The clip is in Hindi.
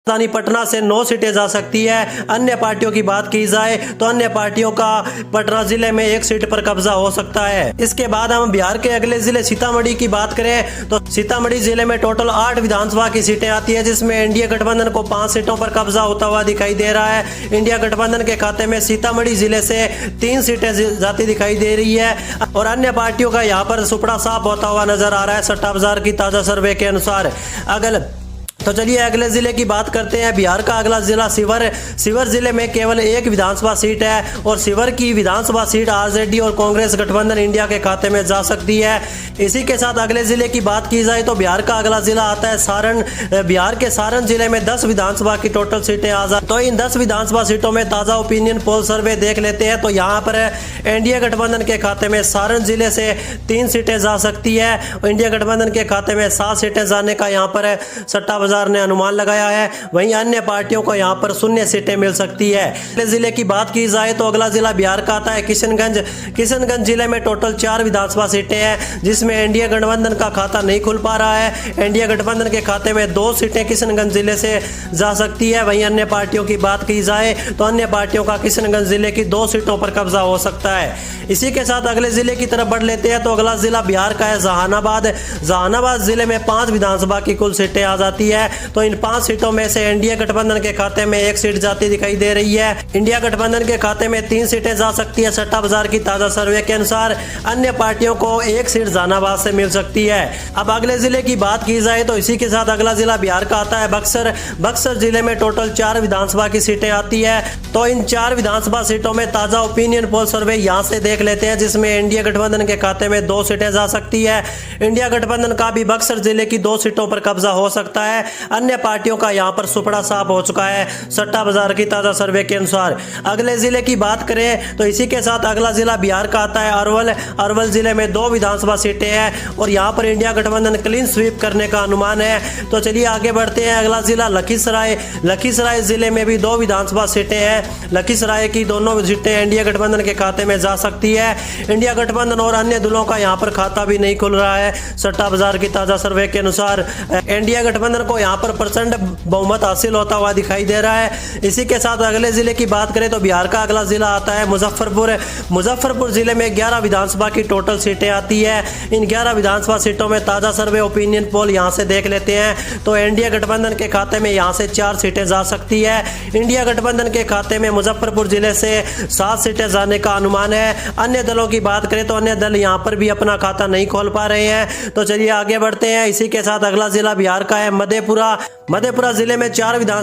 राजधानी पटना से 9 सीटें जा सकती है। अन्य पार्टियों की बात की जाए तो अन्य पार्टियों का पटना जिले में 1 सीट पर कब्जा हो सकता है। इसके बाद हम बिहार के अगले जिले सीतामढ़ी की बात करें तो सीतामढ़ी जिले में टोटल 8 विधानसभा की सीटें आती है, जिसमें एनडीए गठबंधन को 5 सीटों पर कब्जा होता हुआ दिखाई दे रहा है। इंडिया गठबंधन के खाते में सीतामढ़ी जिले से 3 सीटें जाती दिखाई दे रही है और अन्य पार्टियों का यहाँ पर सुपड़ा साफ होता हुआ नजर आ रहा है सट्टा बाजार की ताजा सर्वे के अनुसार। तो चलिए अगले जिले की बात करते हैं। बिहार का अगला जिला शिवर जिले में केवल 1 विधानसभा सीट है और शिवर की विधानसभा सीट आरजेडी और कांग्रेस गठबंधन इंडिया के खाते में जा सकती है। इसी के साथ अगले जिले की बात की जाए तो बिहार का अगला जिला आता है सारण। बिहार के सारण जिले में 10 विधानसभा की टोटल सीटें आजाद। तो इन 10 विधानसभा सीटों में ताजा ओपिनियन पोल सर्वे देख लेते हैं तो यहाँ पर एनडीए गठबंधन के खाते में सारण जिले से 3 सीटें जा सकती है और इंडिया गठबंधन के खाते में 7 सीटें जाने का यहाँ पर सट्टा बाजार ने अनुमान लगाया है। वहीं अन्य पार्टियों को यहां पर 0 सीटें मिल सकती है। अगले जिले की बात की जाए तो अगला जिला बिहार का आता है किशनगंज जिले में टोटल 4 विधानसभा सीटें हैं, जिसमें एनडीए गठबंधन का खाता नहीं खुल पा रहा है। एनडीए गठबंधन के खाते में 2 सीटें किशनगंज जिले से जा सकती है। वहीं अन्य पार्टियों की बात की जाए तो अन्य पार्टियों का किशनगंज जिले की 2 सीटों पर कब्जा हो सकता है। इसी के साथ अगले जिले की तरफ बढ़ लेते हैं तो अगला जिला बिहार का है जहानाबाद जिले में 5 विधानसभा की कुल सीटें आ जाती है। तो इन 5 सीटों में से इंडिया गठबंधन के खाते में 1 सीट जाती दिखाई दे रही है। इंडिया गठबंधन के खाते में 3 सीटें जा सकती है सट्टा बाजार की ताजा सर्वे के अनुसार। अन्य पार्टियों को 1 सीट जहानाबाद से मिल सकती है। अब अगले जिले की बात की जाए तो इसी के साथ अगला जिला बिहार का आता है बक्सर जिले में टोटल 4 विधानसभा की सीटें आती है। तो इन 4 विधानसभा सीटों में ताजा ओपिनियन पोल सर्वे यहाँ से देख लेते हैं, जिसमें इंडिया गठबंधन के खाते में 2 सीटें जा सकती है। इंडिया गठबंधन का भी बक्सर जिले की 2 सीटों पर कब्जा हो सकता है। अन्य पार्टियों का यहां पर सुपड़ा साफ हो चुका है सट्टा बाजार की ताजा सर्वे के अनुसार। अगले जिले की बात करें तो इसी के साथ अगला जिला बिहार का आता है अरवल जिले में 2 विधानसभा सीटें हैं और यहां पर इंडिया गठबंधन क्लीन स्वीप करने का अनुमान है। तो चलिए आगे बढ़ते हैं। अगला जिला लखीसराय जिले में भी 2 विधानसभा सीटें हैं। लखीसराय की दोनों सीटें इंडिया गठबंधन के खाते में जा सकती है। इंडिया गठबंधन और अन्य दलों का यहां पर खाता भी नहीं खुल रहा है सट्टा बाजार की ताजा सर्वे के अनुसार। इंडिया गठबंधन को यहां पर प्रचंड बहुमत हासिल होता हुआ दिखाई दे रहा है। इसी के साथ अगले जिले की बात करें तो बिहार का अगला जिला आता है मुजफ्फरपुर जिले में 11 विधानसभा की टोटल सीटें आती है। इन 11 विधानसभा सीटों में ताजा सर्वे ओपिनियन पोल यहां से देख लेते हैं तो इंडिया गठबंधन के खाते में यहां से 4 सीटें जा सकती है। इंडिया गठबंधन के खाते में मुजफ्फरपुर जिले से 7 सीटें जाने का अनुमान है। अन्य दलों की बात करें तो अन्य दल यहां पर भी अपना खाता नहीं खोल पा रहे हैं। तो चलिए आगे बढ़ते हैं। इसी के साथ अगला जिला बिहार का है मधेपुरा जिले में 4 विधान